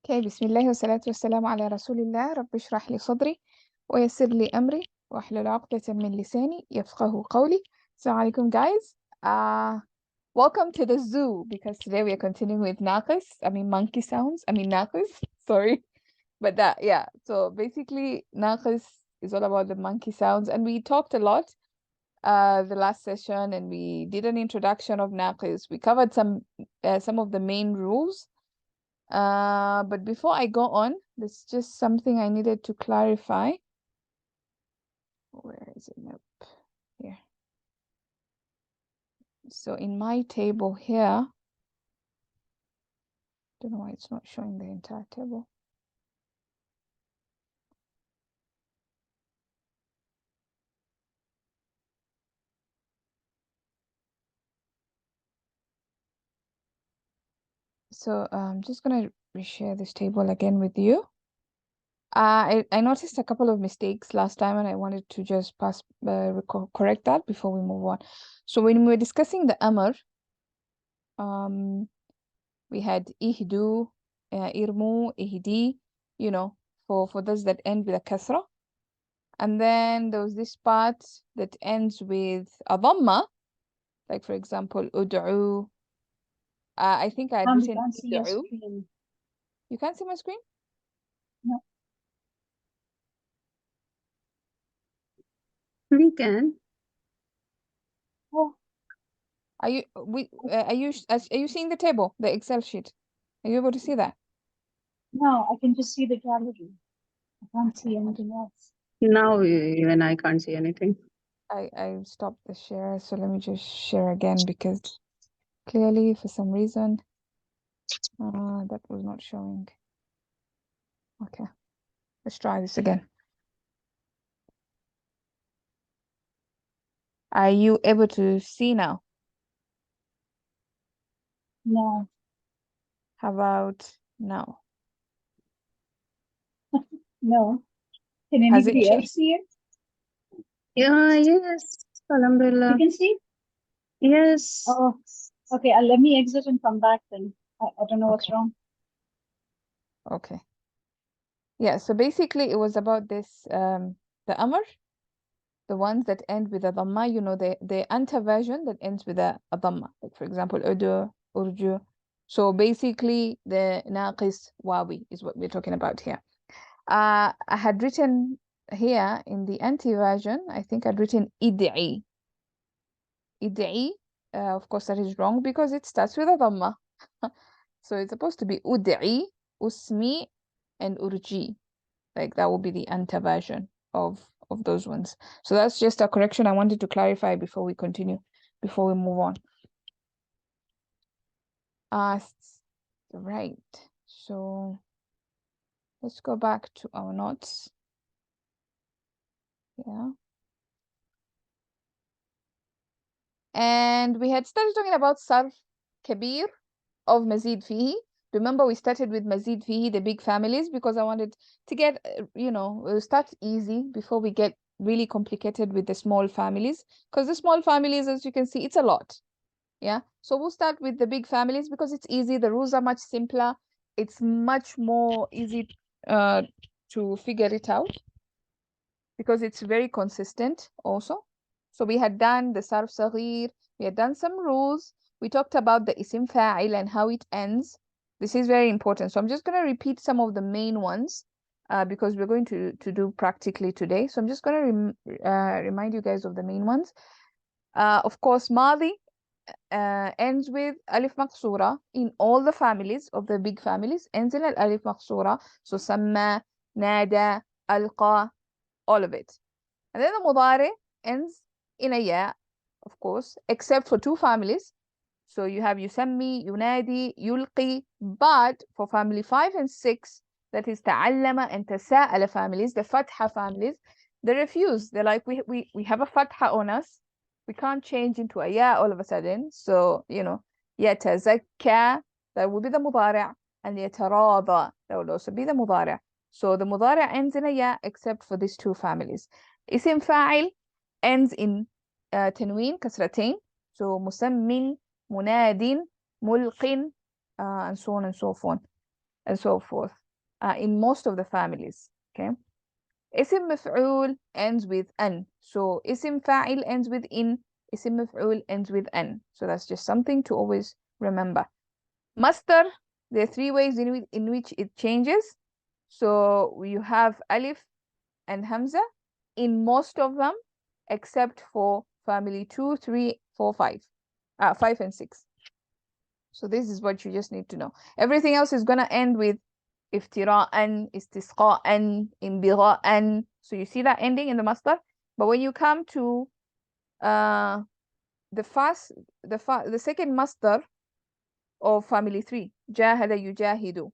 Okay, بسم الله والصلاة والسلام على رسول الله. رب اشرح لي صدري ويسر لي أمري واحلل عقدة من لساني يفقه قولي. Assalamu alaikum, guys. Welcome to the zoo because today we are continuing with Naaqis. I mean monkey sounds. I mean Naaqis. Sorry, but that yeah. So basically, Naaqis is all about the monkey sounds, and we talked a lot the last session, and we did an introduction of Naaqis. We covered some of the main rules. But before I go on, there's just something I needed to clarify. Where is it? Nope. Here. So in my table here, don't know why it's not showing the entire table. So I'm just gonna reshare this table again with you. I noticed a couple of mistakes last time, and I wanted to just correct that before we move on. So when we were discussing the amr, we had ihdu, irmu, ihdi, you know, for those that end with a kasra. And then there was this part that ends with a dhamma, like for example, ud'u. I think I had You written can't see your id'u. screen. You can't see my screen? No. We can. Oh, Are you seeing the table, the Excel sheet? Are you able to see that? no, I can just see the gallery. I can't see Okay. anything else. Now even I can't see anything. I stopped the share, so let me just share again because clearly for some reason that was not showing. Okay, let's try this again. Are you able to see now? No. How about now? No. Can Has it anybody changed? else see it? Yeah, yes. You Alhamdulillah. can see? Yes. Oh, okay. Let me exit and come back then. I don't know what's Okay. wrong. Okay. Yeah, so basically it was about this the amr, the ones that end with a dhamma, you know, the anta version that ends with a dhamma. Like for example, udu, urju. So basically the naqis wawi is what we're talking about here. I had written here in the anti version, I think I'd written id'i. Id'i, of course that is wrong because it starts with a dhamma. So it's supposed to be ud'i, usmi, and urji. Like that will be the anta version of those ones. So that's just a correction I wanted to clarify before we continue, before we move on. Right. So let's go back to our notes. Yeah. And we had started talking about Sarf Kabir of Mazid Fihi. Remember, we started with Mazid Fihi, the big families, because I wanted to get, we'll start easy before we get really complicated with the small families. Because the small families, as you can see, it's a lot. Yeah. So we'll start with the big families because it's easy. The rules are much simpler. It's much more easy to figure it out because it's very consistent also. So we had done the Sarf Sagheer, we had done some rules. We talked about the Isim Fa'il and how it ends. This is very important. So I'm just going to repeat some of the main ones because we're going to do practically today. So I'm just going to remind you guys of the main ones. Of course, Madi ends with Alif Maqsura in all the families of the big families. Ends in Alif Maqsura. So Samma, Nada, Alqa, all of it. And then the mudari ends in a ya, of course, except for two families. So you have yusammi, yunadi, yulqi, but for family 5 and 6, that is ta'allama and tasa'ala families, the fatha families, they refuse. They're like, we have a fatha on us. We can't change into a ya all of a sudden. So, yatazakka, that will be the mudari', and yatarada, that will also be the mudari'. So the mudari' ends in a ya except for these two families. Isim fa'il ends in tanween, kasratain. So musammin, munadin, mulqin, and so on and so forth. and so forth in most of the families. Okay. اسم مفعول ends with an. So اسم فاعل ends with in. اسم مفعول ends with an. So that's just something to always remember. Masdar, there are three ways in which it changes. So you have alif and hamza in most of them, except for family 2, 3, 4, 5. 5 and 6. So this is what you just need to know. Everything else is going to end with iftira'an, istisqa'an, inbira'an. So you see that ending in the masdar. But when you come to the second masdar of family 3, jahada yujahidu,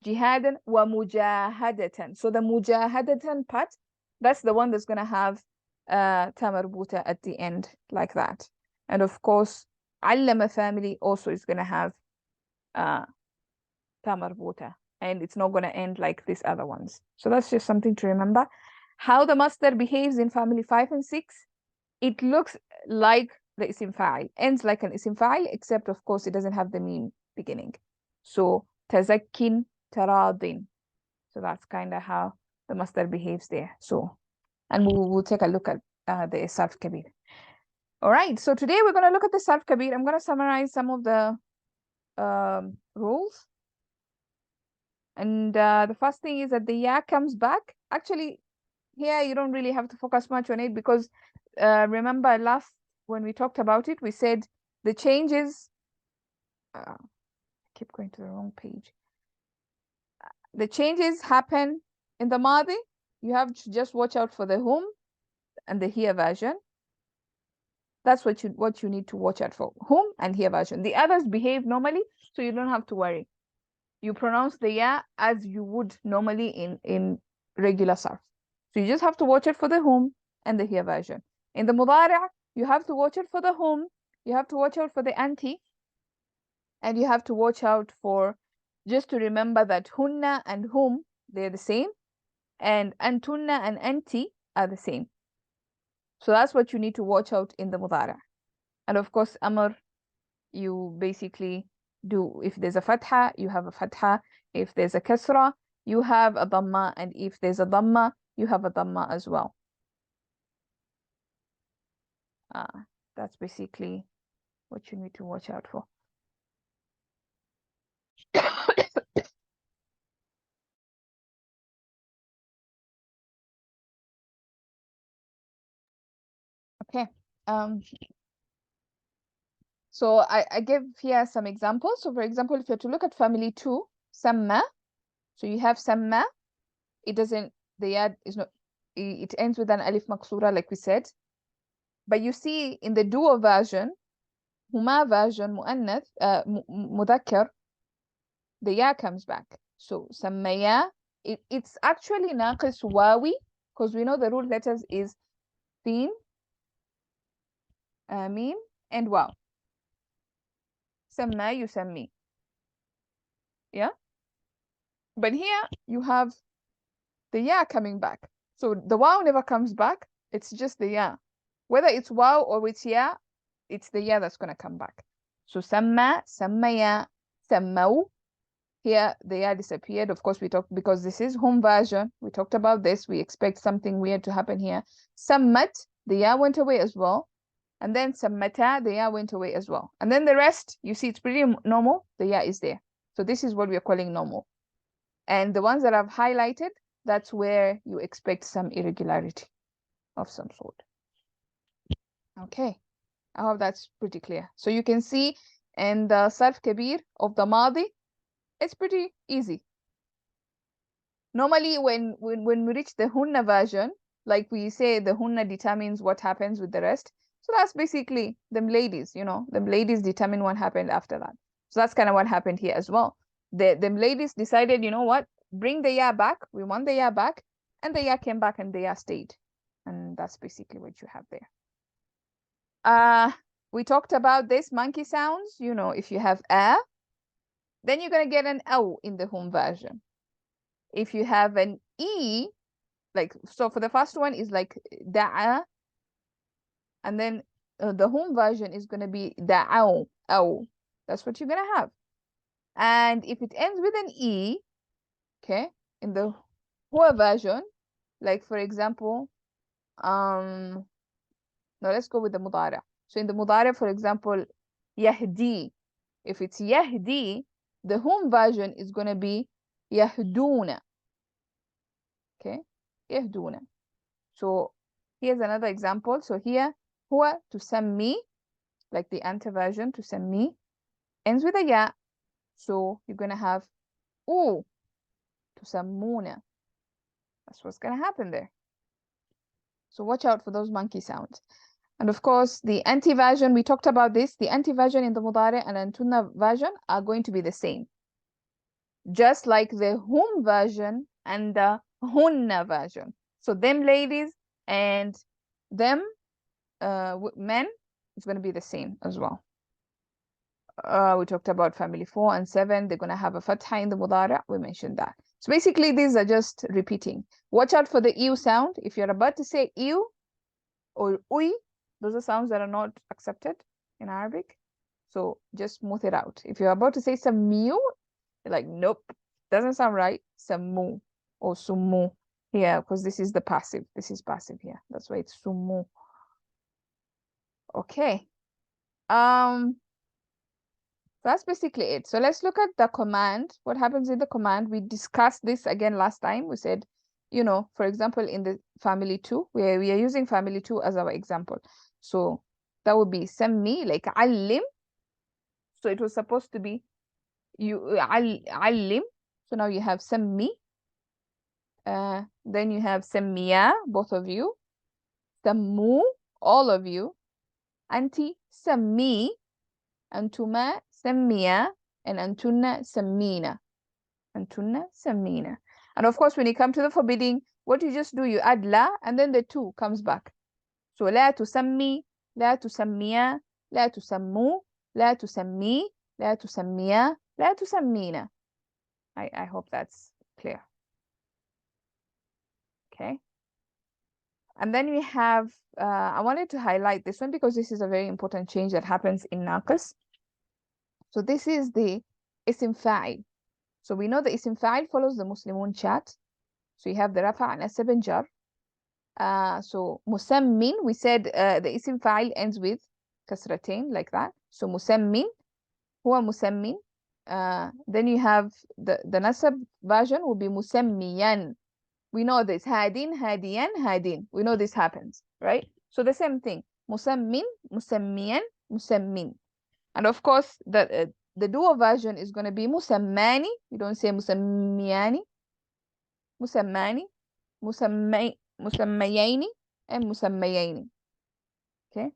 jihadan wa mujahadatan. So the mujahadatan part, that's the one that's going to have ta marbuta at the end, like that. And of course, allama family also is going to have ta marbuta, and it's not going to end like these other ones. So that's just something to remember. How the masdar behaves in family 5 and 6, it looks like the isim fa'il, ends like an isim fa'il, except of course it doesn't have the meme beginning. So tazakkin, taradin. So that's kind of how the masdar behaves there. So, and we'll take a look at the Sarf Kabir. All right, so today we're going to look at the Sarf Kabir. I'm going to summarize some of the rules. And the first thing is that the ya comes back. Actually, here you don't really have to focus much on it, because remember last when we talked about it, we said the changes. I keep going to the wrong page. The changes happen in the Madi. You have to just watch out for the whom and the here version. That's what you need to watch out for. Whom and here version. The others behave normally, so you don't have to worry. You pronounce the ya as you would normally in regular sarf. So you just have to watch it for the whom and the here version. In the mudari', you have to watch it for the whom, you have to watch out for the anti, and you have to watch out for, just to remember that hunna and whom, they're the same, and antunna and anti are the same. So that's what you need to watch out in the mudari'. And of course, amr, you basically do, if there's a fatha, you have a fatha. If there's a kasra, you have a dhamma. And if there's a dhamma, you have a dhamma as well. That's basically what you need to watch out for. Okay. So I give here some examples. So for example, if you're to look at family 2, samma. So you have samma. It doesn't, the yad is not, it ends with an alif maksura, like we said. But you see in the duo version, huma version, muannath, mudhakkar, the ya comes back. So sammaya, it's actually naqis wawi, because we know the root letters is sin, mim, and waw. Samma yusammi. Yeah? But here you have the ya coming back. So the waw never comes back. It's just the ya. Whether it's waw or it's ya, it's the ya that's going to come back. So samma, sammaya, sammaw. Here the ya disappeared. Of course, we talked, because this is home version. We talked about this. We expect something weird to happen here. Sammat, the ya went away as well. And then sammata, the ya went away as well. And then the rest, you see, it's pretty normal. The ya is there. So this is what we're calling normal. And the ones that I've highlighted, that's where you expect some irregularity of some sort. Okay, I hope that's pretty clear. So you can see in the Sarf Kabir of the Madi, it's pretty easy. Normally, when we reach the Hunna version, like we say, the Hunna determines what happens with the rest. So that's basically them ladies, them ladies determine what happened after that. So that's kind of what happened here as well. Them ladies decided, you know what, bring the ya back. We want the ya back. And the ya came back and the ya stayed. And that's basically what you have there. We talked about this monkey sounds. If you have a, then you're going to get an ow in the home version. If you have an e, like, so for the first one is like da'a, and then the home version is going to be da'aw, ow. That's what you're going to have. And if it ends with an E, okay, in the Hua version, like for example, no, let's go with the Mudara. So in the Mudara, for example, Yahdi. If it's Yahdi, the Hum version is going to be Yahduna. Okay, Yahduna. So here's another example. So here, Hua tusammi, like the Anta version, tusammi, ends with a Ya. So you're going to have U, tusammuna. That's what's going to happen there. So watch out for those monkey sounds. And of course, the anti version, we talked about this. The anti version in the Mudari and Antuna version are going to be the same. Just like the Hum version and the Hunna version. So them ladies and them men, it's going to be the same as well. We talked about family 4 and 7. They're going to have a fatha in the Mudari. We mentioned that. So basically, these are just repeating. Watch out for the ew sound. If you're about to say ew or uy, those are sounds that are not accepted in Arabic. So just smooth it out. If you're about to say some mew, you're like, nope, doesn't sound right. Sammu or summu here, because this is the passive. This is passive here. That's why it's summu. Okay. That's basically it. So let's look at the command. What happens in the command? We discussed this again last time. We said, you know, for example, in the family 2, where we are using family 2 as our example. So that would be sammi, like allim. So it was supposed to be you allim. So now you have sammi. Then you have sammiya, both of you. Sammu, all of you. Anti sammi, antuma sammiya, and antunna sammina. Antunna sammina. And of course, when you come to the forbidding, what you just do, you add la, and then the two comes back. So لا تسمي, لا تسميا, لا تسموا, لا تسمي, لا تسميا, لا تسمينا. I hope that's clear. Okay. And then we have, I wanted to highlight this one because this is a very important change that happens in Naaqis. So this is the isim fa'il. So we know the isim fa'il follows the Muslimun chat. So you have the rafa and nasab and jar. So musammin, we said the isim fa'il ends with kasratain, like that. So musammin, huwa musammin. Then you have the nasab version will be musammiyan. We know this. Hadin, hadiyan, hadin. We know this happens, right? So the same thing. Musammin, musammiyan, musammin. And of course, the dual version is going to be musammani. We don't say musammiyani. Musammani, musammayaini, and musammayaini. Okay.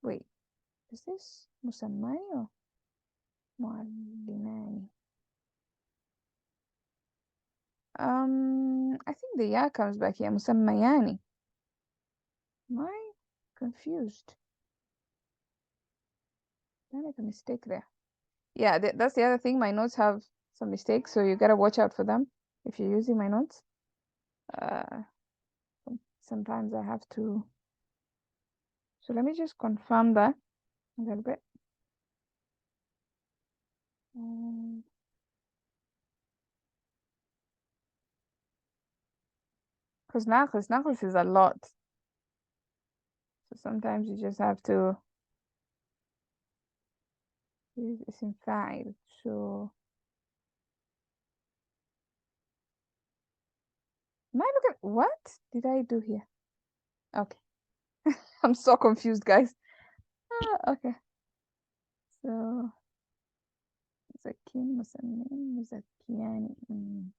Wait, is this musammani or muallimani? I think the ya comes back here. Musammayani. Am I confused? Did I make a mistake there? Yeah, that's the other thing. My notes have some mistakes, so you gotta watch out for them if you're using my notes. Sometimes I have to. So let me just confirm that a little bit. Because Naaqis is a lot. So sometimes you just have to use isim fa'il. So am I looking, what did I do here? Okay. I'm so confused, guys. Okay. So Zakin, Musammin, Muzakkiyani.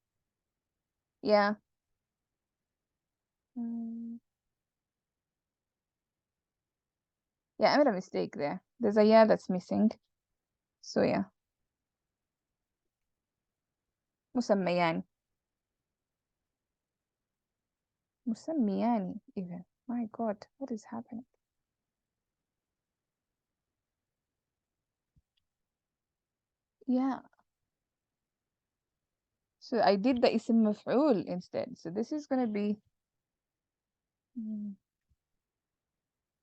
Yeah. Yeah, I made a mistake there. There's a yeah that's missing. So yeah. Musammayani. Musammiyani even. My God, what is happening? Yeah. So I did the ism maf'ul instead. So this is gonna be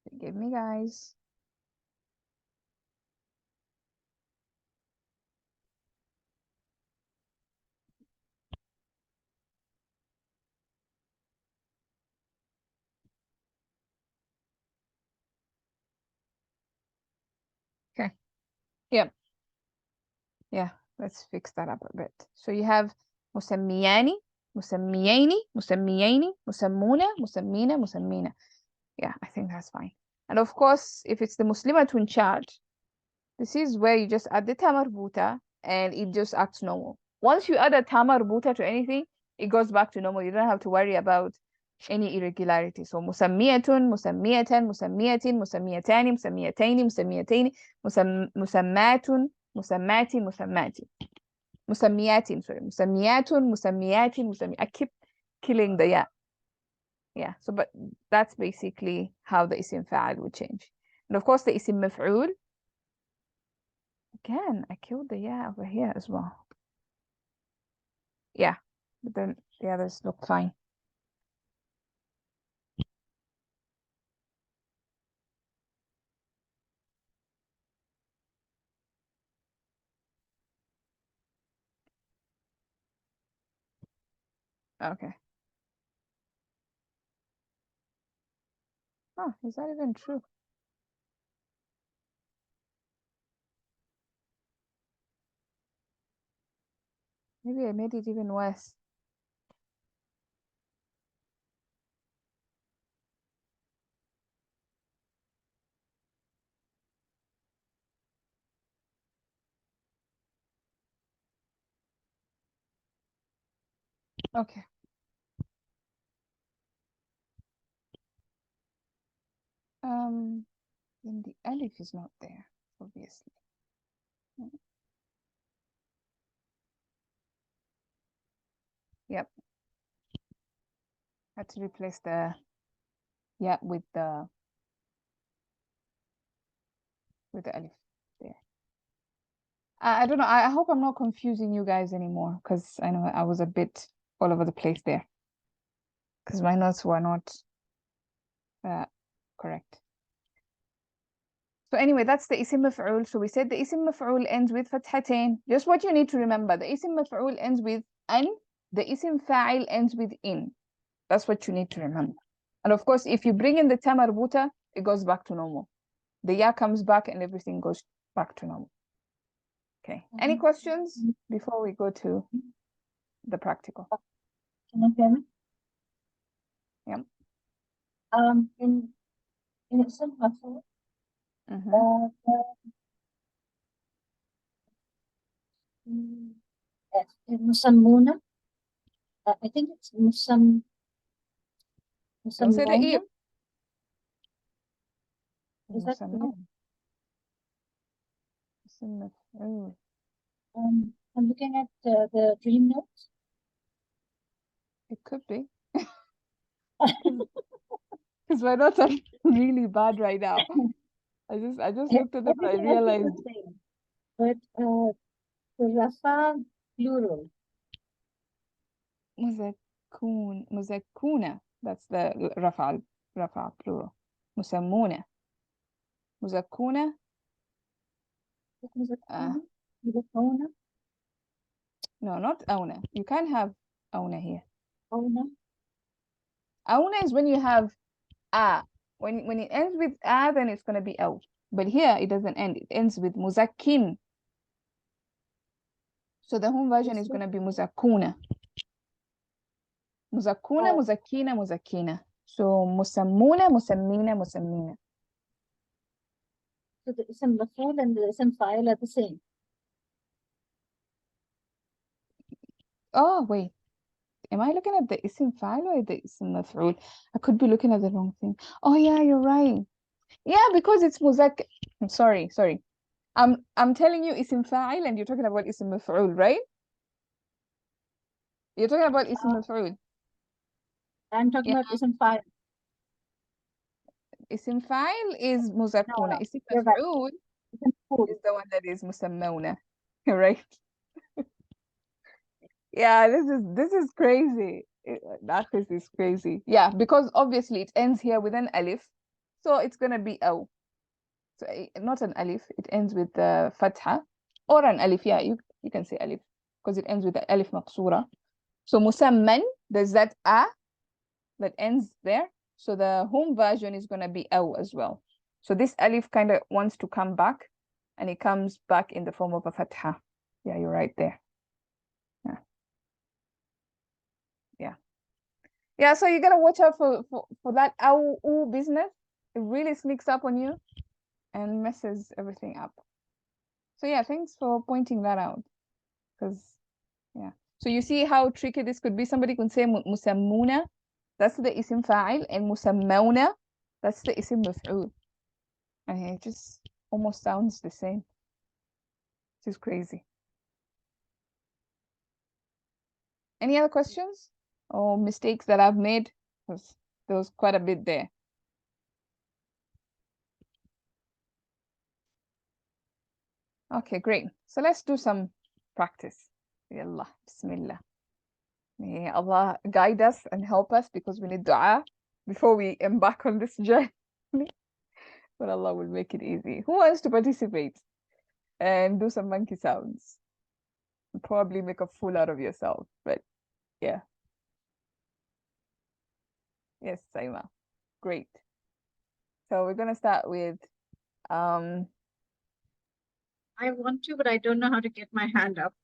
forgive me, guys. Yeah. Yeah, let's fix that up a bit. So you have مسمياني, مسميين, مسميين, مسمونة, مسمينة, مسمينة. Yeah, I think that's fine. And of course, if it's the Muslimat in charge, this is where you just add the ta marbuta and it just acts normal. Once you add a ta marbuta to anything, it goes back to normal. You don't have to worry about any irregularity. So مسمية, مسمية, مسمية, مسميتان, مسميتين, مسميتين, مسمات, مسمات, مسمات. مسميات, sorry. مسميات, مسميات, مسمي. I keep killing the ya. Yeah, so but that's basically how the isim fa'al would change. And of course the isim maf'ul, again, I killed the ya over here as well. Yeah, but then the others look fine. Okay. Oh, is that even true? Maybe I made it even worse. Okay. Then the alif is not there, obviously. Yep. Had to replace the yeah with the alif there. I don't know. I hope I'm not confusing you guys anymore because I know I was a bit all over the place there because my notes were not correct. So anyway, that's the isim maf'ul. So we said the isim maf'ul ends with fathatain. Just what you need to remember. The isim maf'ul ends with an. The isim fa'il ends with in. That's what you need to remember. And of course, if you bring in the ta marbuta, it goes back to normal. The ya comes back and everything goes back to normal. Okay. Any questions before we go to the practical? Can you hear me? Yeah. In Ism Maf'ul, Musammuna, I think it's Don't say the Musammuna. ear. Is that correct? I'm looking at the dream notes. It could be. Because my notes are really bad right now. I just looked at them and I Everything else is realized. the same. But the Rafa plural. مزكونة. That's the رفع plural. مسمونة. مزكونة. Muzakkuna. No, not أونة. You can't have أونة here. Ona. أونة is when you have a. When it ends with a, then it's gonna be أو. But here it doesn't end. It ends with مزكين. So the home version is gonna be مزكونة. مزكونة, مزكينة, مزكينة. So مسمونة, مسمينة, مسمينة. So the Ism Maf'ul and the Ism Fa'il are the same. Oh, wait. Am I looking at the isim fa'il or the isim maf'ul? I could be looking at the wrong thing. Oh yeah, you're right. Yeah, because it's muzak. I'm sorry. I'm telling you isim fa'il and you're talking about isim maf'ul, right? You're talking about isim maf'ul. I'm talking about Ism Fa'il. Isim fa'il is muzakuna. Isim You're right. maf'ul Ism Maf'ul. is the one that is musammawna. Right? Yeah, this is crazy. Naaqis is crazy. Yeah, because obviously it ends here with an alif, so it's gonna be aw. So not an alif, it ends with the fatha or an alif. Yeah, you can say alif because it ends with the alif maqsura. So musamman, there's that a that ends there. So the home version is gonna be aw as well. So this alif kind of wants to come back and it comes back in the form of a fatha. Yeah, you're right there. Yeah. Yeah. Yeah, so you gotta watch out for that ow business. It really sneaks up on you and messes everything up. So yeah, thanks for pointing that out. Because yeah. So you see how tricky this could be. Somebody could say musammuna, that's the isim fa'il, and musammawna, that's the isim maf'ul. And it just almost sounds the same. It's crazy. Any other questions or mistakes that I've made? Because there was quite a bit there. Okay, great. So let's do some practice. Yallah, Bismillah. May Allah guide us and help us because we need dua before we embark on this journey. But Allah will make it easy. Who wants to participate and do some monkey sounds? Probably make a fool out of yourself, but yeah. Yes, Saima. Great. So we're gonna start with I want to, but I don't know how to get my hand up.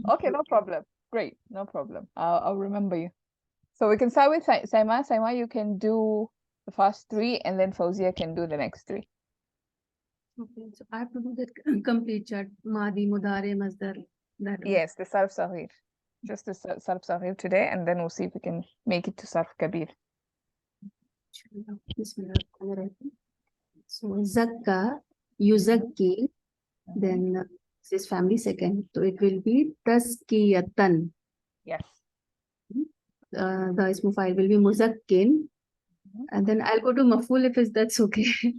okay, no problem. Great, no problem. I'll remember you. So we can start with Saima. Saima, you can do the first three, and then Fauzia can do the next three. Okay, so I have to do that complete chart. Madi, Mudare, Masdar. That one. Yes, the Sarf Sagheer. Just the Sarf Sagheer today, and then we'll see if we can make it to Sarf Kabir. Bismillahirrahmanirrahim. So Zakka, Yuzakki, then this is family second. So it will be Taskiyatan. Yes. The ismu file will be Muzakkin. And then I'll go to Maful if that's okay.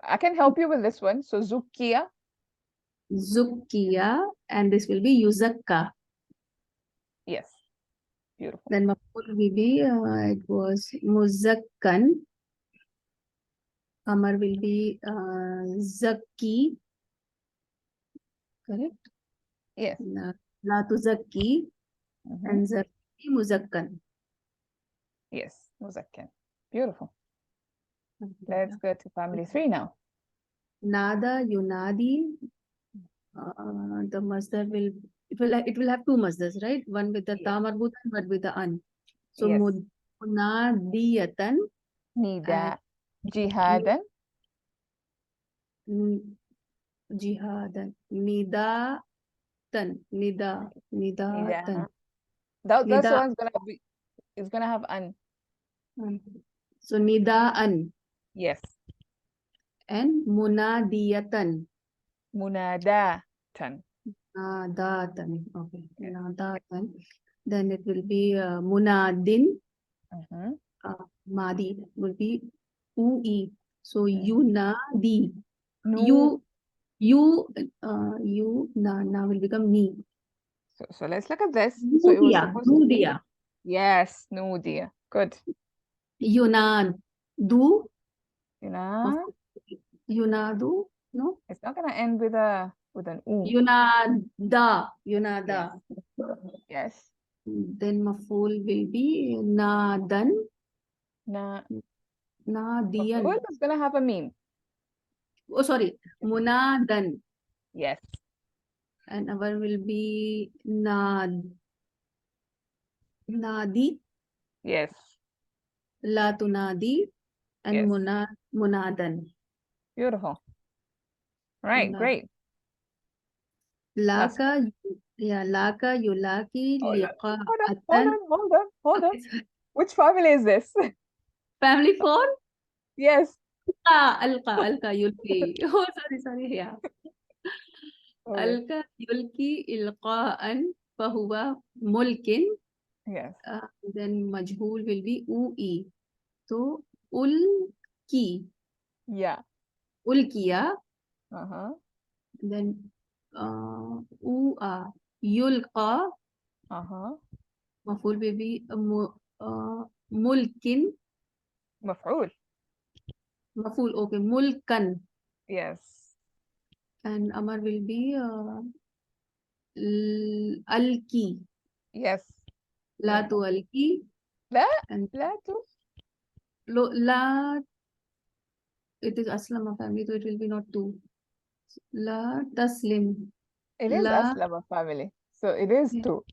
I can help you with this one. So Zukia. Zukkiya, and this will be Yuzakka. Yes. Beautiful. Then Maful will be, it was Muzakkan. Amar will be Zakki. Correct? Yes. La Tuzakki. Mhm. And Zakki Muzakkan. Yes. Muzakkan. Beautiful. Let's go to family three now. Nada, Yunadi. The masdar will it will have two masdars, right? One with the ta marbuta and one with the an. So Yes. munadiyatan Nida. Jihadan. jihadan. Nidatan. Nidatan. Nida. That's the Nida. one's gonna be. It's gonna have an. So nidaan Yes. and munadiyatan. Munadatan. Nadatan. Okay. Yes. Nadatan. Then it will be munadin. Madi will be ui. So yunadi. No. You na will become ni. So let's look at this. So it was supposed to be. Nudia. Yes, Nudia. Good. Yunadu. Yunadu. No. It's not gonna end with an u. Yunada. Yunada. Yes. Then maful will be nadan. Nadian. Maf'ul is gonna have a meme. Oh, sorry. Munadan. Yes. And our will be Nadi. Yes. La tunadi. And Yes. Munadan. Beautiful. Right, great. Laka, laka, yulaki, liqa'atan. Hold on. Which family is this? Family 4? Yes. Alka, yulki. Oh, sorry, yeah. Okay. Alka, yulki, ilqa'an, fahuwa, mulkin. Yes. Then majhul will be ui. So, ulki. Yeah. Ulkiya. Then Ua. Yulqa. Maful will be mulkin. Maf'ul. Maful, okay. Mulkan. Yes. And Amar will be alki. Yes. La tu alki. La. And La tu. la it is Aslama family, so it will be not two. La Taslim. It is La Aslama family. So it is Yeah. two.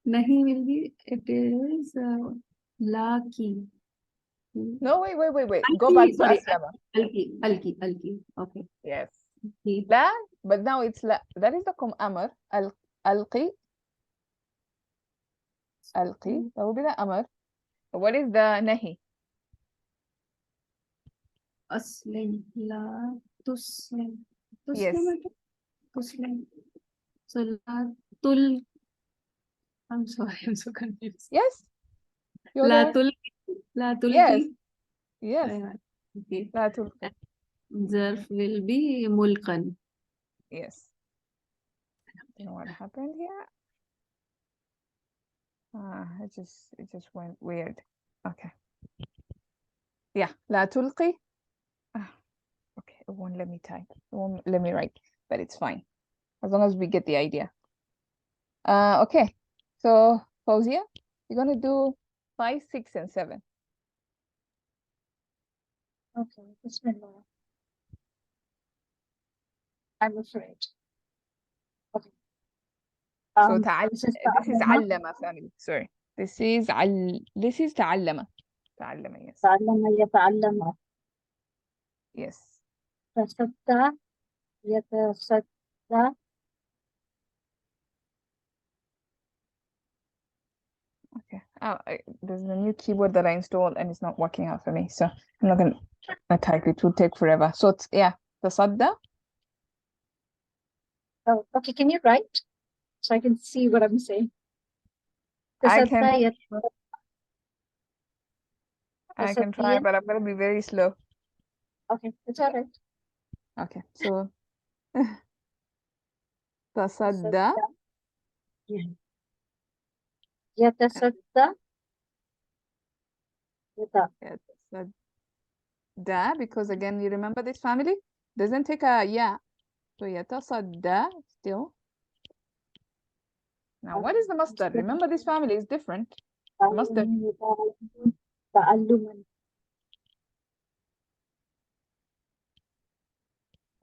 Nahi will be, it is La Ki. No, wait. Go Alki, back to sorry, Aslama. Alki. Okay. Yes. Ki. La, but now it's la. That is the amr. Alqi. Alqi. That will be the amr. What is the nahi? Aslim. La Tuslim. Yes. Tuslim, I think. Tuslim. So La Tul. I'm sorry, I'm so confused. Yes. You're La there. Tulki. La Yes. Tulki. Yes. Okay. La tulqi. Zarf will be Mulkan. Yes. You know what happened here? It just went weird. Okay. Yeah. La tulqi. Okay. It won't let me type. It won't let me write, but it's fine. As long as we get the idea. Okay. So Fauzia, you're gonna do 5, 6, and 7. Okay, Bismillah. I'm afraid. Okay. So This is this is تعلم. علم family. Sorry. This is تعلم. تعلم, yes. تعلم يتعلم. Yes. تصدى يتصدى. Okay. There's a new keyboard that I installed and it's not working out for me. So I'm not gonna type it. It will take forever. So it's, yeah, تصدى. Oh, okay, can you write so I can see what I'm saying? I تصدى can تصديا. try, but I'm gonna be very slow. Okay, it's all right. Okay. So تصدى. تصدى. يتصدى. يتصدى, because again, you remember this family doesn't take a ya. So يتصدى still. Now, what is the masdar? Remember, this family is different. The masdar. تعلما.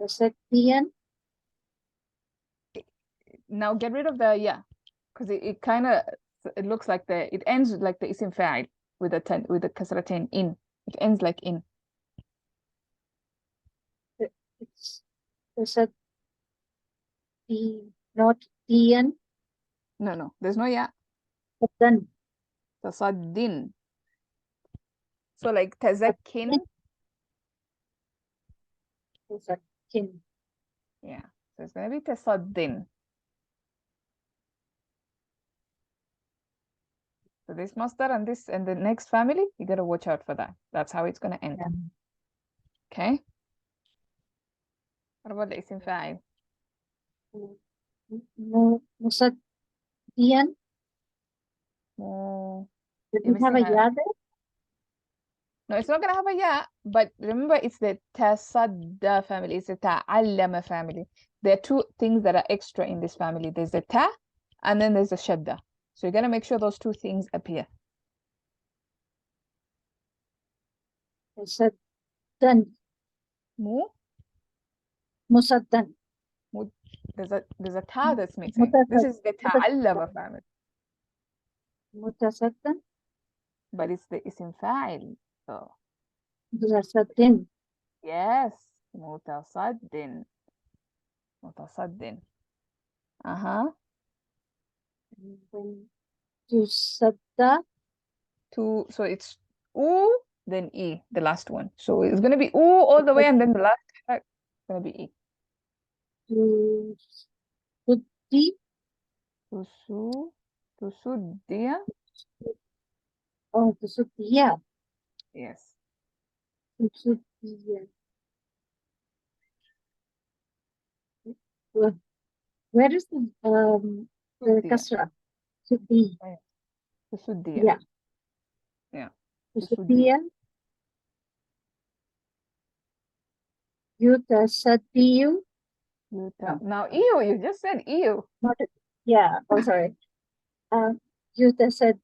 تصديا. Now get rid of the ya, because it kind of, it looks like it ends like the isim fa'il with the kasratain in. It ends like in. تصدي. Not dian. No, there's no ya. Then Tasaddin. So like tazakkin. تصدين. Yeah. So it's gonna be tasaddin. So this masdar and this and the next family, you gotta watch out for that. That's how it's gonna end. Yeah. Okay. What about the isim fa'il? مصديا. Oh, Did you're we have missing a ya there? No, it's not gonna have a ya, but remember it's the tasadda family, it's the ta'allama family. There are two things that are extra in this family. There's the ta and then there's the shadda. So you're gonna make sure those two things appear. مصدن. Mu, مصدن. there's a ta that's missing. This is the ta'allama family, متصدن. but it's the isim fa'il. So متصدن. yes, mutasaddin. Mutasaddin. Uh-huh. تصدى. So it's u, then e, the last one. So it's gonna be u all the way, and then the last part is gonna be e. تصدي. Tusuddiya. Oh, تصديا. Yes. تصديا. Where is the Tusuddiya. kasra? Tusdi. Tusuddiya. Yeah. Yeah. تصديا. يتصدي. Now ew, you just said ew. Yeah. Oh, sorry. يتصدي.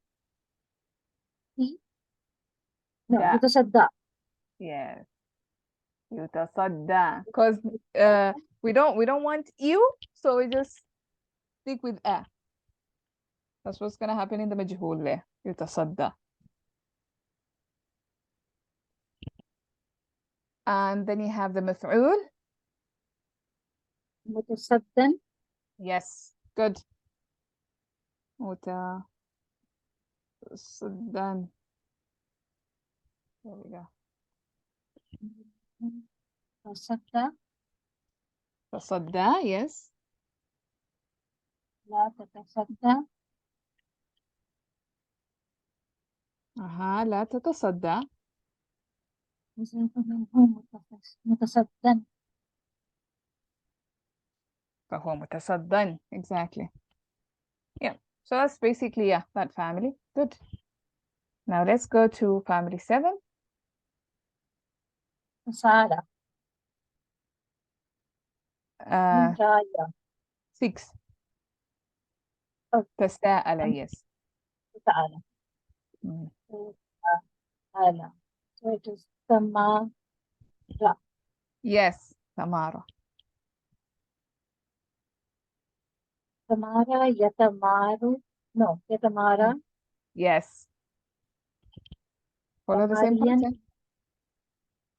No, Da. يتصدى. Yes. يتصدى. Because we don't want you, so we just stick with a. That's what's gonna happen in the مجهول there. يتصدى. And then you have the مفعول. متصدا. Yes. Good. متصدا. There we go. تصدى. تصدى. Yes. لا تتصدى. لا تتصدى. متصدا. فهو متصدًا. Exactly. Yeah. So that's basically, yeah, that family. Good. Now let's go to family 7. تسارع. راية. 6. Oh. تساءل. Yes. تسارع. Mm. تسارع. So it is تمارا. Yes. تمارا. تمارا يتمارو. No, يتمارا. Yes. Follow the same تماريا.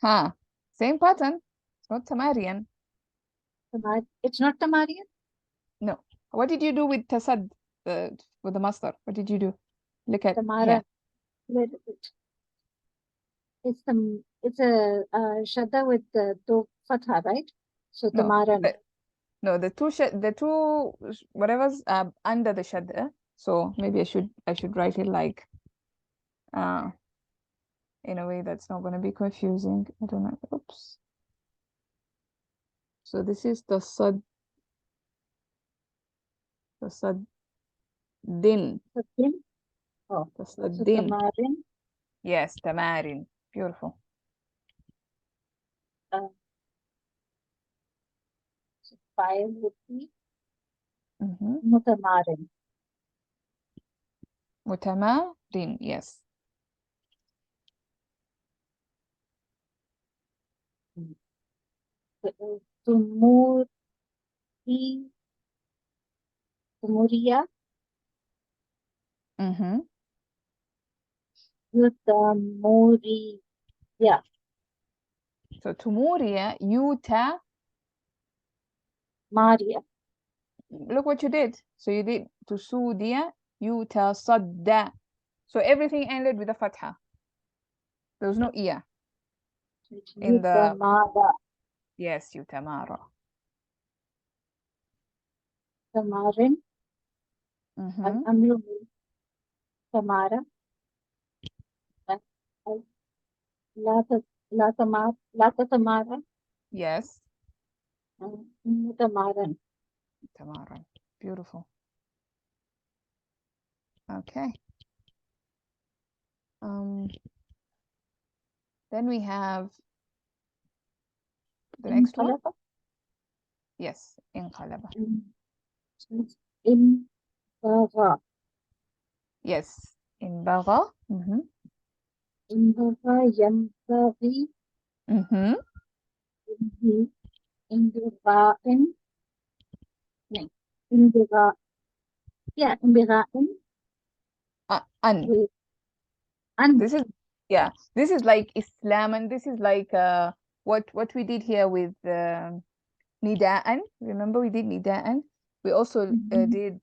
pattern. Same pattern. It's not Tamarian. It's not تماريا. No. What did you do with tasad, with the master? What did you do? Look at تمارا. here. It's a shadda with the two fatha, right? So No. tamaran. No, the two whatever's under the shadda. So maybe I should write it like in a way that's not going to be confusing. I don't know. Oops. So this is the sad din. Satin. Oh, The so saddin. tamarin. Yes, tamarin. Beautiful. So 5 would be mutamarin. Mutamarin. Yes. Tumuri. Tumuria. Yutamuriya. So tumuria, yuta. Maria. Look what you did. So you did tusudia, yuta sadda. So everything ended with a fatha. There was no iya in the. Yutamara. Yes, yutamara. Tamarin. Al-amru tamara. La tamara. Yes. Mutamaran. Tamaran. Beautiful. Okay. Then we have the next one. Inqalaba. Yes, inqalaba. Inbagha. Yes, inbagha. Inbagha yanbaghi. Inbigha'in. No. Inbigha. Yeah, inbigha'in. An. This is, yeah, this is like Islam, and this is like what we did here with nida'an. Remember we did nida'an. We also did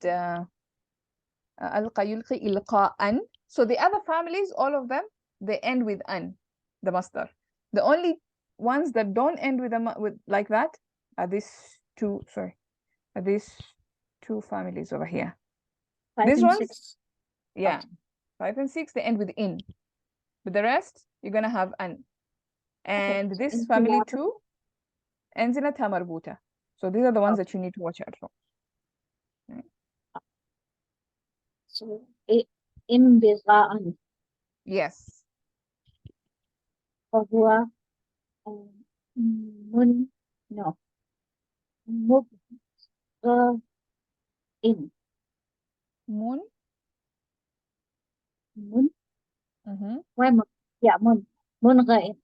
alqa yulqi ilqa'an. So the other families, all of them, they end with an, the masdar. The only ones that don't end with like that are these two. Sorry, are these two families over here. 5 These and ones, 6. yeah, 5 and 6, they end with in. But the rest, you're gonna have an. And Okay. this family too ends in a ta marbuta. So these are the ones that you need to watch out for. So inbigha'an. Yes. فهو no. مبغض. Moon. Why yeah, mungha'in.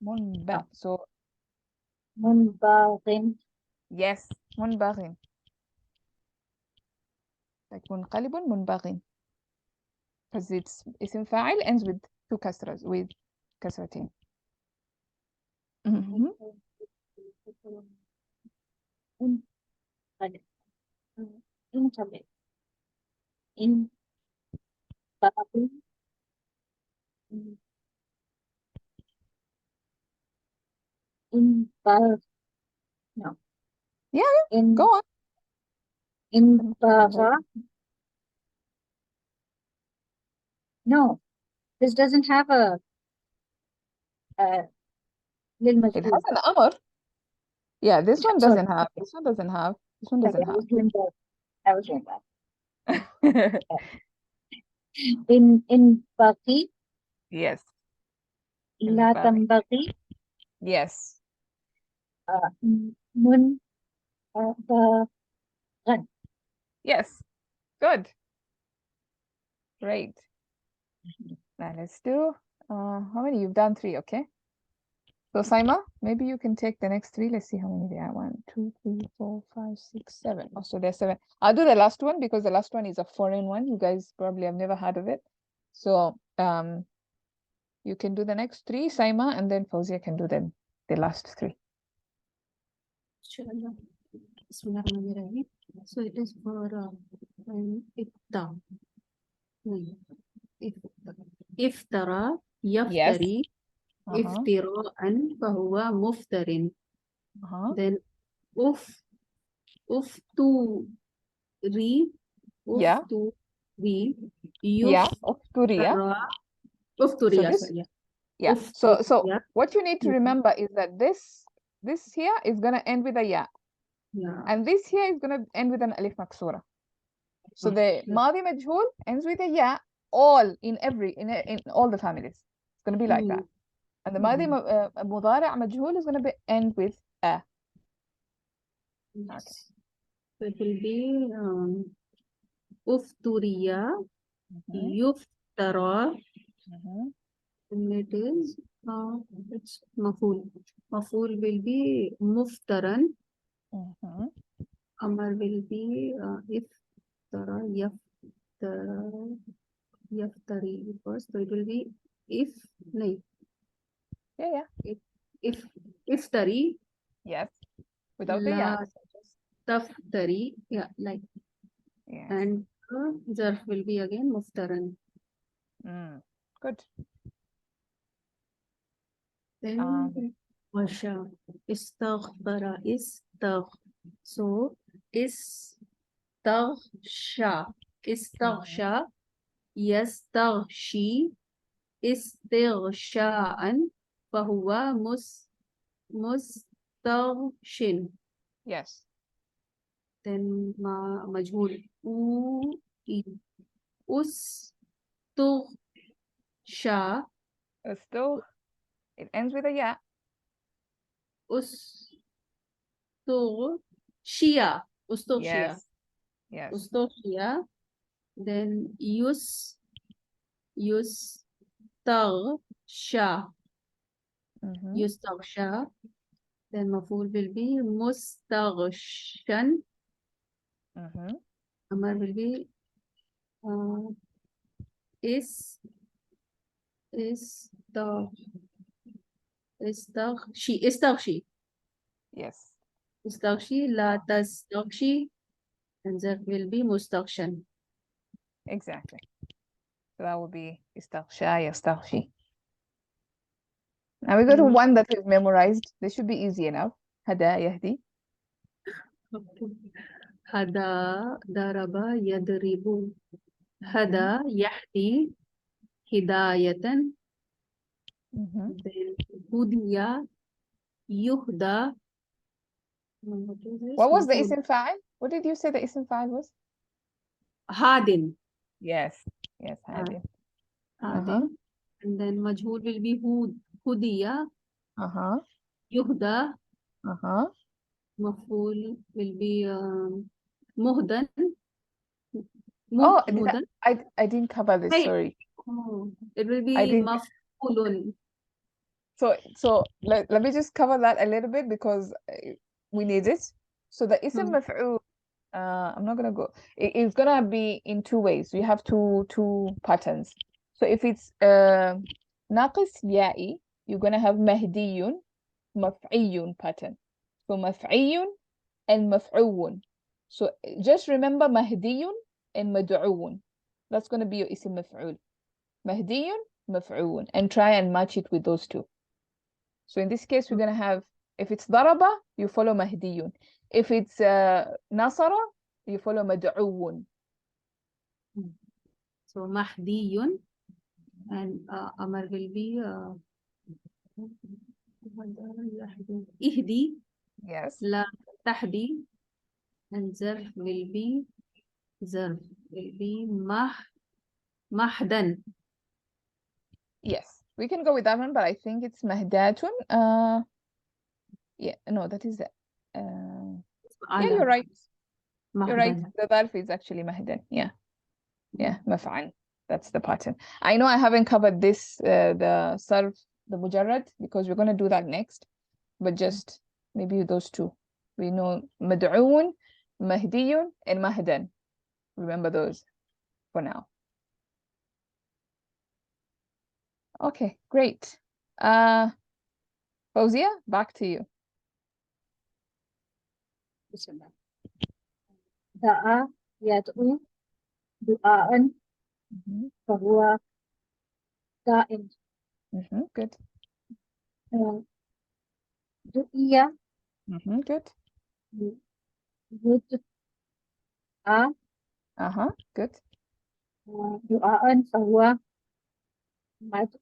Munba. So منباغ. yes, munbaghin. Like munqalibun, munbaghin. Because it's اسم فاعل ends with two kasras, with kasratin. Mhm. انتبه. إن باغ. إن باغ. No. Yeah, إن go on. إن باغ. No, this doesn't have a It للمجهول. has an amr. Yeah, this one Sorry, doesn't have. This one doesn't have. This one sorry, doesn't I have. was doing that. I was doing that. إن باقي Yes. لا Munbaghin. تنبغي Yes. من باغا. Yes. Good. Great. Now let's do how many? You've done 3, okay? So Saima, maybe you can take the next 3. Let's see how many there are. 1, 2, 3, 4, 5, 6, 7. Oh, so there's 7. I'll do the last one because the last one is a foreign one. You guys probably have never heard of it. So you can do the next 3, Saima, and then Fauzia can do the last 3. Inshallah. Bismillahirrahmanirrahim. So it is for ifta. Iftara, Yes. yaftari, iftira'an, fahuwa muftarin. Then ufturi, Yeah. ufturi, Yeah. Ufturiya. ufturiya, this- sorry, yeah. Yeah. So Ufturiya, what you need to Mhm. remember is that this here is gonna end with a ya, yeah. and this here is gonna end with an alif maksura. So Oh, the yeah. Madi Majhul ends with a ya all in all the families. It's going to be like that. And the Madi Mudari' Majhul is going to end with a. Yes. So it will be ufturiya, yuftara, and it is it's maful. Maful will be muftaran. Amar will be iftara, yaftari first. So it will be no. Yeah. Iftari, Yes. Without the ya. la taftari, yeah, like. Yes. And zarf will be again muftaran. Good. Then Washa, istaghfara, so istaghsha, yastaghshi, istighsha'an, fahuwa mustaghshin. Yes. Then majhul, ustughsha, Still, it ends with a ya. Ustughshia. Yes. Ustughshia. Then yustaghsha. Yustaghsha. Then maful will be mustaghshan. Amar will be istaghshi. Yes. Istaghshi, la tastaghshi, and that will be mustaghshan. Exactly. So that would be istaghsha, yastaghshi. Now we go to one that we've memorized. This should be easy enough. Hada yahdi. Hada, daraba, yadribu. Hada, yahdi, hidayatan. Then hudiya, yuhda. What was the isim fa'il? What did you say the isim fa'il was? Hadin. Yes. Hadin. Hadin. And then majhul will be hudiya. Yuhda. Maful will be muhdan. Muhdan. I didn't cover this, sorry. It will be mafulun. So let me just cover that a little bit because we need it. So the ism Hmm. maf'ul, I'm not gonna go. It's gonna be in two ways. We have two patterns. So if it's naqis ya'i, you're gonna have mahdiyun, maf'iyun pattern. So maf'iyun and maf'uun. So just remember mahdiyun and mad'uun. That's gonna be your ism maf'ul. Mahdiyun, maf'uun, and try and match it with those two. So in this case, we're going to have, if it's daraba, you follow mahdiyun. If it's nasara, you follow mad'uun. So mahdiyun and Amar will be ihdi, Yes. la tahdi, and zarf will be mahdan. Yes. We can go with that one, but I think it's mahdatun. Yeah, no, that is yeah, you're right. You're right. Mahdan. The dharf is actually mahdan. Yeah. Yeah, maf'an. That's the pattern. I know I haven't covered this, the sarf, the mujarrad, because we're going to do that next. But just maybe those two. We know mad'uun, mahdiyun, and mahdan. Remember those for now. Okay, great. Fauzia, back to you. Bismillah. Da'a yad'u du'aan fahuwa da'in. Good. Du'iya Good. yud'a Good. du'aan fahuwa mad'u.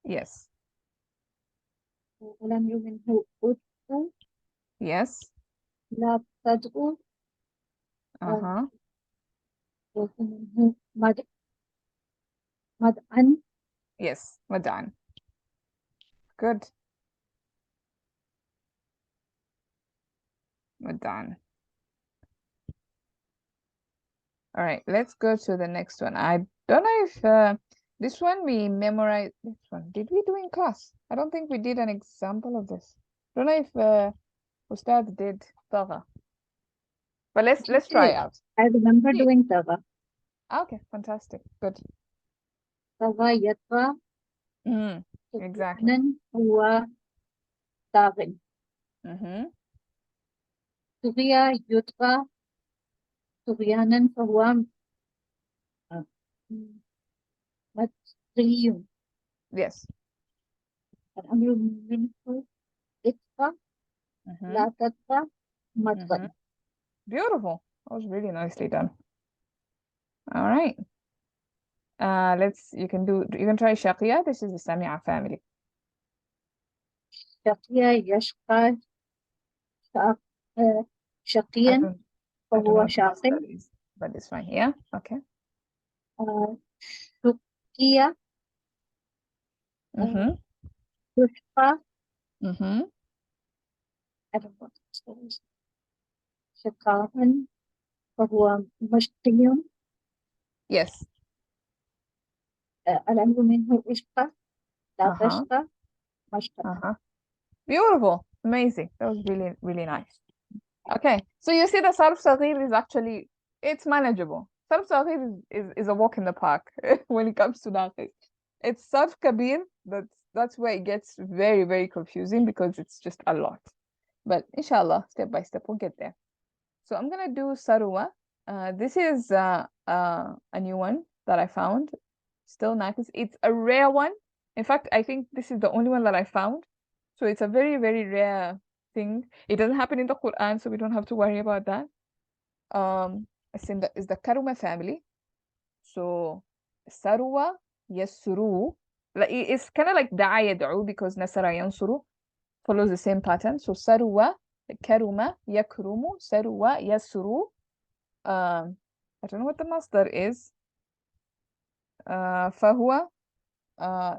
Yes. ولم يمنه أدعو Yes. لا تدعو ومنه مدعا. Yes. Madan. Good. Madan. All right, let's go to the next one. I don't know if this one we memorized. This one, did we do in class? I don't think we did an example of this. Don't know if Ustad did Tagha. But let's try out. I remember Yeah. doing Tagha. Okay, fantastic. Good. Tagha yatgha Exactly. هو طاغٍ. طغي يطغى طغيانا فهو مطغي. Yes. الأمر منه اتقى لا تتقى مطغى. Beautiful. That was really nicely done. All right. You can try Shaqiya. This is the Sami'a family. شقي يشقى I شقيا don't know فهو what the شاق. masdar is, but it's fine. Yeah. Okay. شقي يشقى. I don't know what it is. شقاء فهو مشقي. Yes. الأمر منه اشقى لا تشقى مشقى. Beautiful. Amazing. That was really, really nice. Okay. So you see the Sarf Sagheer is actually, it's manageable. Sarf Sagheer is a walk in the park when it comes to Naaqis. It's Sarf Kabir, that's where it gets very, very confusing because it's just a lot. But inshallah, step by step, we'll get there. So I'm gonna do Sarwa. This is a new one that I found. Still Naaqis. It's a rare one. In fact, I think this is the only one that I found. So it's a very, very rare thing. It doesn't happen in the Quran, so we don't have to worry about that. It's the Karuma family. So Sarwa Yasuru. Like it's kind of like Da'a Yad'u because Nasara Yansuru follows the same pattern. So Sarwa, Karuma, Yakrumu, Sarwa Yasuru. I don't know what the masdar is. فهو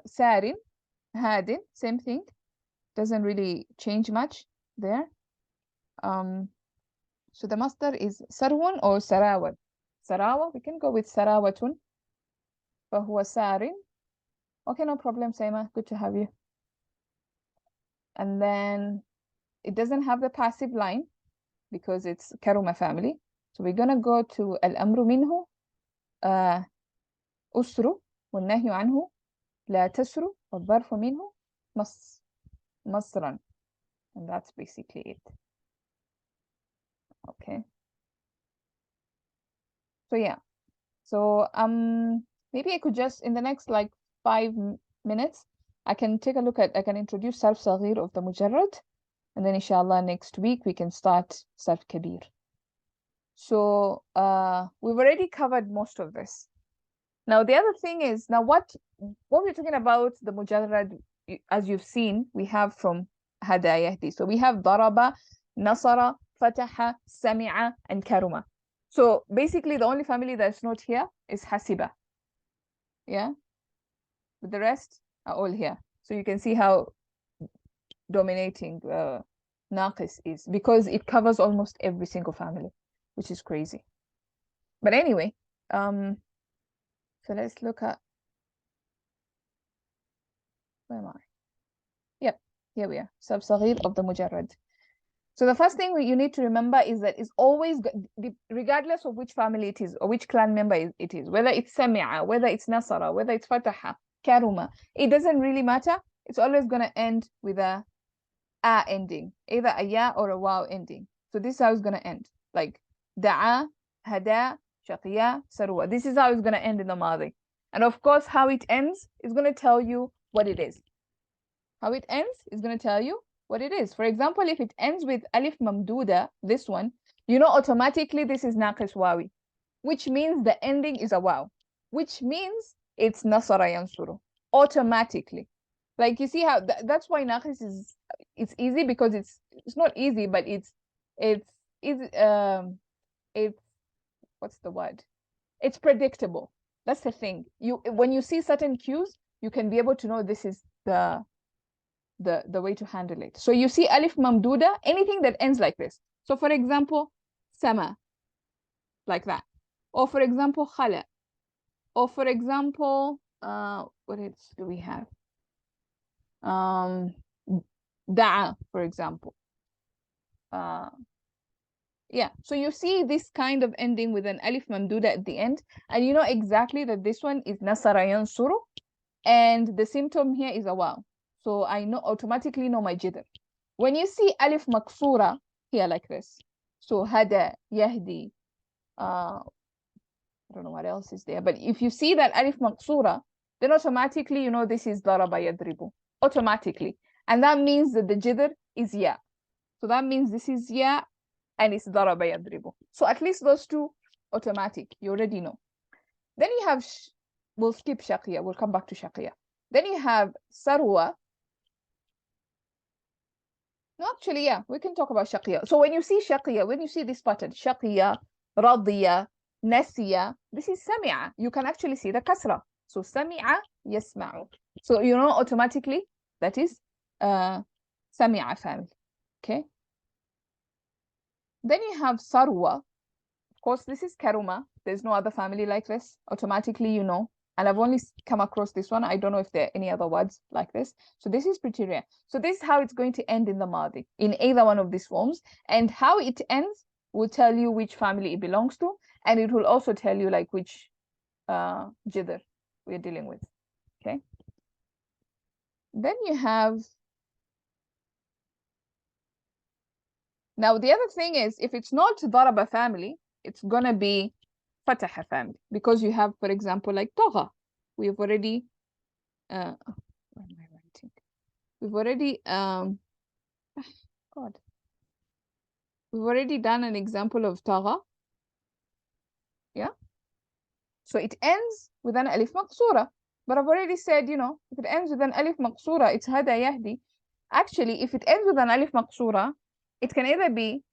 سار هاد, same thing. Doesn't really change much there. So the masdar is sarwun or sarawat. Sarawa, we can go with sarawatun. فهو سار Okay, no problem, Saima. Good to have you. And then it doesn't have the passive line because it's Karuma family. So we're gonna go to الأمر منه أسر والنهي عنه لا تسر والظرف منه مصرا. And that's basically it. Okay. So yeah. So maybe I could just in the next like 5 minutes I can take a look at I can introduce Sarf Sagheer of the Mujarrad, and then inshallah next week we can start Sarf Kabir. So we've already covered most of this. Now the other thing is now what we're talking about the Mujarrad, as you've seen, we have from Hada Yahdi. So we have Daraba, Nasara, Fataha, Sami'a, and Karuma. So basically the only family that's not here is Hasiba. Yeah, but the rest are all here. So you can see how dominating Naaqis is, because it covers almost every single family, which is crazy. But anyway, so let's look at, where am I? Yep, here we are. Sarf Sagheer of the Mujarrad. So the first thing you need to remember is that it's always, regardless of which family it is or which clan member it is, whether it's Sami'a, whether it's Nasara, whether it's Fataha, Karuma, it doesn't really matter. It's always going to end with a ending, either a ya or a waw ending. So this is how it's going to end. Like Da'a, Hada, Shaqiya, Sarwa. This is how it's going to end in the Madi. And of course, how it ends is going to tell you what it is. How it ends is going to tell you what it is. For example, if it ends with alif mamduda, this one, you know automatically this is naqis wawi, which means the ending is a waw, which means it's nasara yansuru automatically. Like you see how that's why naqis is, it's easy, because it's not easy, but it's what's the word? It's predictable. That's the thing. When you see certain cues, you can be able to know this is the way to handle it. So you see alif mamduda, anything that ends like this. So for example, sama, like that. Or for example, khala. Or for example, what else do we have? Da'a, for example. Yeah, so you see this kind of ending with an alif mamduda at the end, and you know exactly that this one is nasara yansuru, and the symptom here is a waw. So I know automatically know my jidr. When you see alif maksura here like this, so hada, yahdi, I don't know what else is there, but if you see that alif maksura, then automatically you know this is daraba yadribu, automatically. And that means that the jidr is ya. So that means this is ya, and it's daraba yadribu. So at least those two automatic, you already know. Then you have, we'll skip shaqiya, we'll come back to shaqiya. Then you have sarwa. No, actually, yeah, we can talk about shaqiya. So when you see shaqiya, when you see this pattern, shaqiya, radiya, nasiya, this is sami'a. You can actually see the kasra. So sami'a, yasma'u. So you know automatically that is sami'a family. Okay. Then you have sarwa. Of course, this is karuma. There's no other family like this. Automatically, you know. And I've only come across this one. I don't know if there are any other words like this. So this is pretty rare. So this is how it's going to end in the Madi, in either one of these forms. And how it ends will tell you which family it belongs to. And it will also tell you like which jidr we're dealing with. Okay. Then you have, now the other thing is, if it's not Daraba family, it's gonna be Fataha family, because you have, for example, like Togha. We've already what am I writing? We've already God. We've already done an example of Tagha. Yeah. So it ends with an alif maqsura. But I've already said, you know, if it ends with an alif maqsura, it's hada yahdi. Actually, if it ends with an alif maqsura, it can either be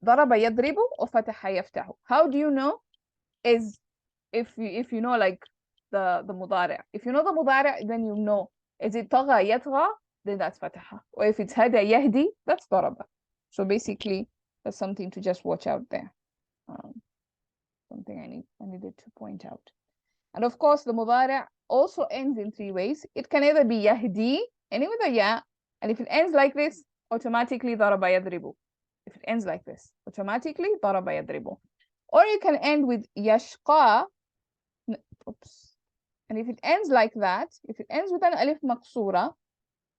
daraba yadribu or fataha yaftahu. How do you know? Is if you know like the mudari'. If you know the mudari', then you know. Is it tagha yatgha? Then that's fataha. Or if it's hada yahdi, that's daraba. So basically, that's something to just watch out there. Something I needed to point out. And of course, the mudari' also ends in 3 ways. It can either be yahdi, ending with a ya, and if it ends like this, automatically daraba yadribu. If it ends like this, automatically daraba yadribu. Or you can end with yashqa. Oops. And if it ends like that, if it ends with an alif maqsura,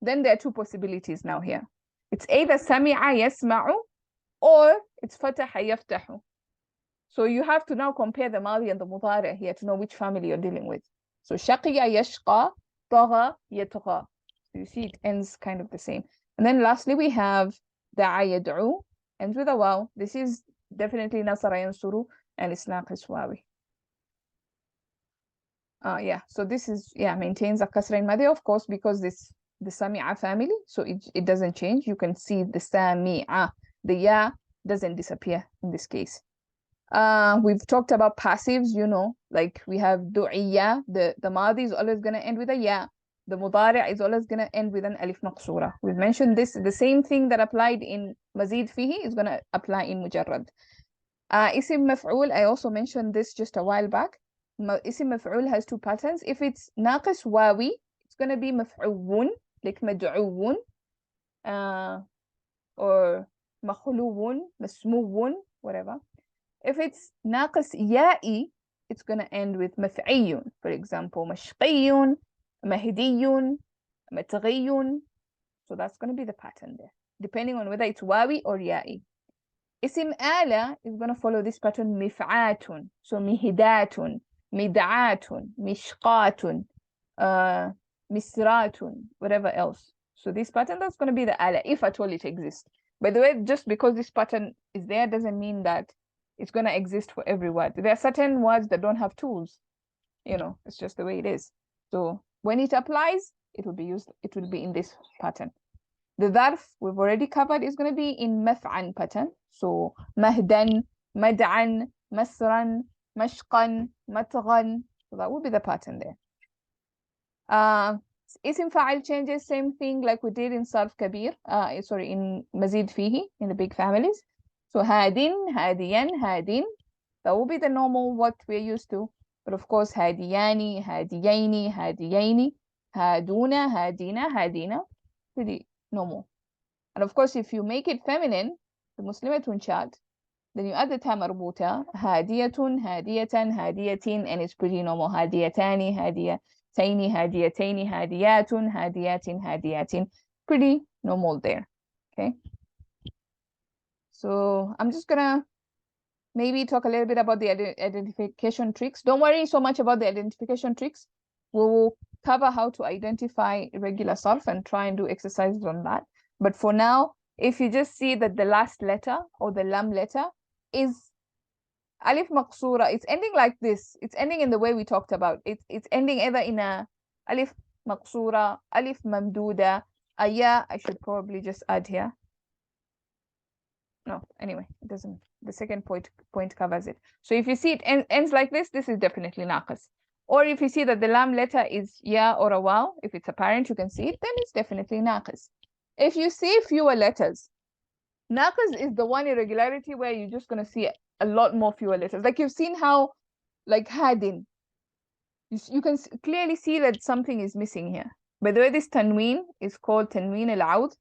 then there are 2 possibilities now here. It's either sami'a yasma'u or it's fataha yaftahu. So you have to now compare the madi and the mudari here to know which family you're dealing with. So shaqiya yashqa, tagha yatgha. So you see it ends kind of the same. And then lastly we have da'a yad'u, ends with a waw. This is definitely nasara yansuru and it's naqis wawi. Yeah, so this is, yeah, maintains a kasra in madi, of course, because this the sami'a family, so it doesn't change. You can see the sami'a, the ya doesn't disappear in this case. We've talked about passives, you know, like we have du'iya, the madi is always going to end with a ya. The mudari' is always going to end with an alif maqsura. We've mentioned this, the same thing that applied in mazid fihi is going to apply in mujarrad. Isim maf'ul, I also mentioned this just a while back. Isim maf'ul has 2 patterns. If it's naqis wawi, it's going to be maf'uwun, like mad'uwun, or makhluwun, masmuwun, whatever. If it's naqis ya'i, it's going to end with maf'iyun. For example, mashqiyun, mahdiyun, matghiyun. So that's going to be the pattern there, depending on whether it's wawi or ya'i. Isim ala is going to follow this pattern, mif'atun. So mihidatun, mid'atun, mishqatun, misratun, whatever else. So this pattern, that's going to be the ala, if at all it exists. By the way, just because this pattern is there doesn't mean that it's going to exist for every word. There are certain words that don't have tools. You know, it's just the way it is. So when it applies, it will be used, it will be in this pattern. The dharf we've already covered is going to be in maf'an pattern. So mahdan, mad'an, masran, mashqan, matghan. So that will be the pattern there. Isim fa'il changes, same thing like we did in Sarf Kabir, sorry, in Mazid Fihi, in the big families. So hadin, hadiyan, hadin. That will be the normal what we're used to. But of course, hadiyani, hadiyaini, hadiyaini, haduna, hadina, hadina. Pretty normal. And of course, if you make it feminine, the muslimatun chat, then you add the ta marbuta, hadiyatun, hadiyatan, hadiyatin, and it's pretty normal. Hadiyatani, hadiyataini, hadiyataini, hadiyatun, hadiyatin, hadiyatin. Pretty normal there. Okay. So I'm just gonna maybe talk a little bit about the identification tricks. Don't worry so much about the identification tricks. We will cover how to identify irregular sarf and try and do exercises on that. But for now, if you just see that the last letter or the lam letter is alif maqsura, it's ending like this. It's ending in the way we talked about. It's ending either in a alif maqsura, alif mamduda, a ya. I should probably just add here. No, anyway, it doesn't. The second point covers it. So if you see it ends like this is definitely naqis. Or if you see that the lam letter is ya or a waw, if it's apparent, you can see it, then it's definitely naqis. If you see fewer letters, naqis is the one irregularity where you're just going to see a lot more fewer letters. Like you've seen how, like hadin, you can clearly see that something is missing here. By the way, this tanween is called tanween al-awd.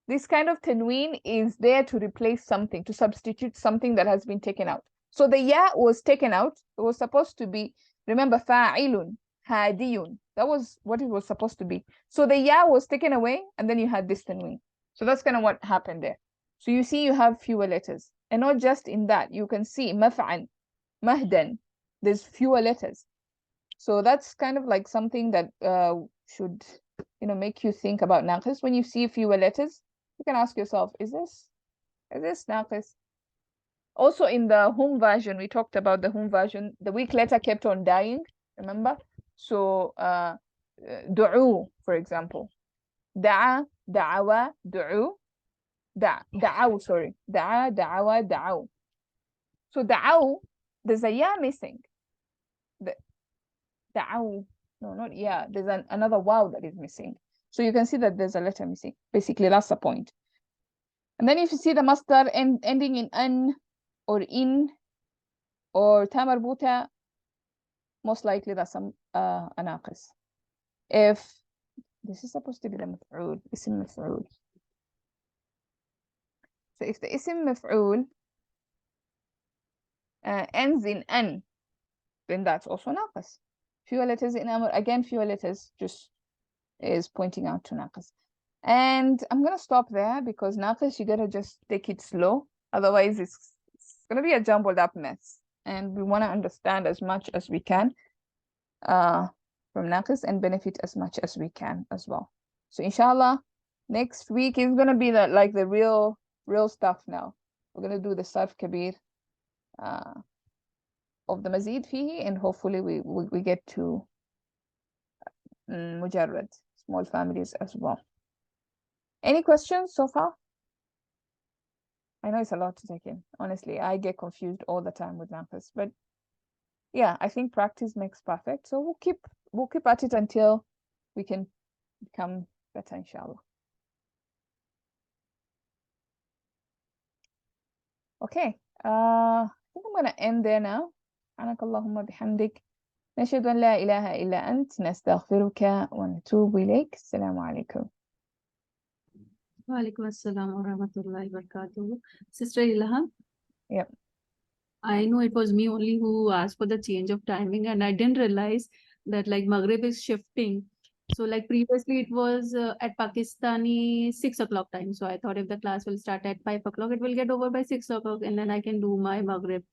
This kind of tanween is there to replace something, to substitute something that has been taken out. So the ya was taken out. It was supposed to be, remember, fa'ilun, hadiyun. That was what it was supposed to be. So the ya was taken away, and then you had this tanween. So that's kind of what happened there. So you see you have fewer letters. And not just in that, you can see maf'an, mahdan, there's fewer letters. So that's kind of like something that should, you know, make you think about naqis. When you see fewer letters, you can ask yourself, is this naqis? Also in the home version, we talked about the home version, the weak letter kept on dying, remember? So du'u, for example. Da'a, da'awa, du'u. Da'aw, sorry. Da'a, da'awa, da'aw. So da'aw, there's a ya missing. Da'aw, no, not ya. There's another waw that is missing. So you can see that there's a letter missing. Basically, that's the point. And then if you see the masdar ending in an or in or ta marbuta, most likely that's a Naaqis. If this is supposed to be the maf'ul, ism maf'ul. So if the ism maf'ul ends in an, then that's also Naaqis. Fewer letters in Amr, again, fewer letters just is pointing out to Naaqis. And I'm gonna stop there because Naaqis, you gotta just take it slow. Otherwise, it's gonna be a jumbled up mess. And we wanna understand as much as we can from Naaqis and benefit as much as we can as well. So inshallah, next week is gonna be the real stuff now. We're gonna do the Sarf Kabir of the Mazid Fihi, and hopefully we get to Mujarrad, small families as well. Any questions so far? I know it's a lot to take in. Honestly, I get confused all the time with Naaqis, but yeah, I think practice makes perfect. So we'll keep at it until we can become better, inshallah. Okay. I think I'm gonna end there now. سبحانك اللهم بحمدك نشهد أن لا إله إلا أنت نستغفرك ونتوب إليك. السلام عليكم. Walaikum assalam wa rahmatullahi wa barakatuh. Sister Ilham? Yep. I know it was me only who asked for the change of timing, and I didn't realize that like Maghrib is shifting. So like previously it was at Pakistani 6 o'clock time. So I thought if the class will start at 5 o'clock, it will get over by 6 o'clock and then I can do my Maghrib.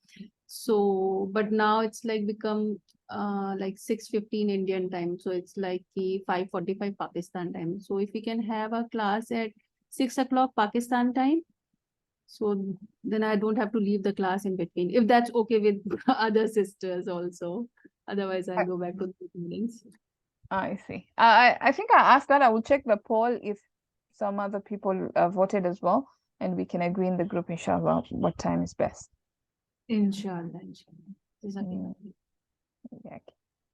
So, but now it's like become like 6:15 Indian time. So it's like the 5:45 Pakistan time. So if we can have a class at 6 o'clock Pakistan time, so then I don't have to leave the class in between, if that's okay with other sisters also. Otherwise, I'll go back to the meetings. I see. I think I asked that. I will check the poll if some other people voted as well, and we can agree in the group, inshallah, what time is best. Inshallah, inshallah. Yeah.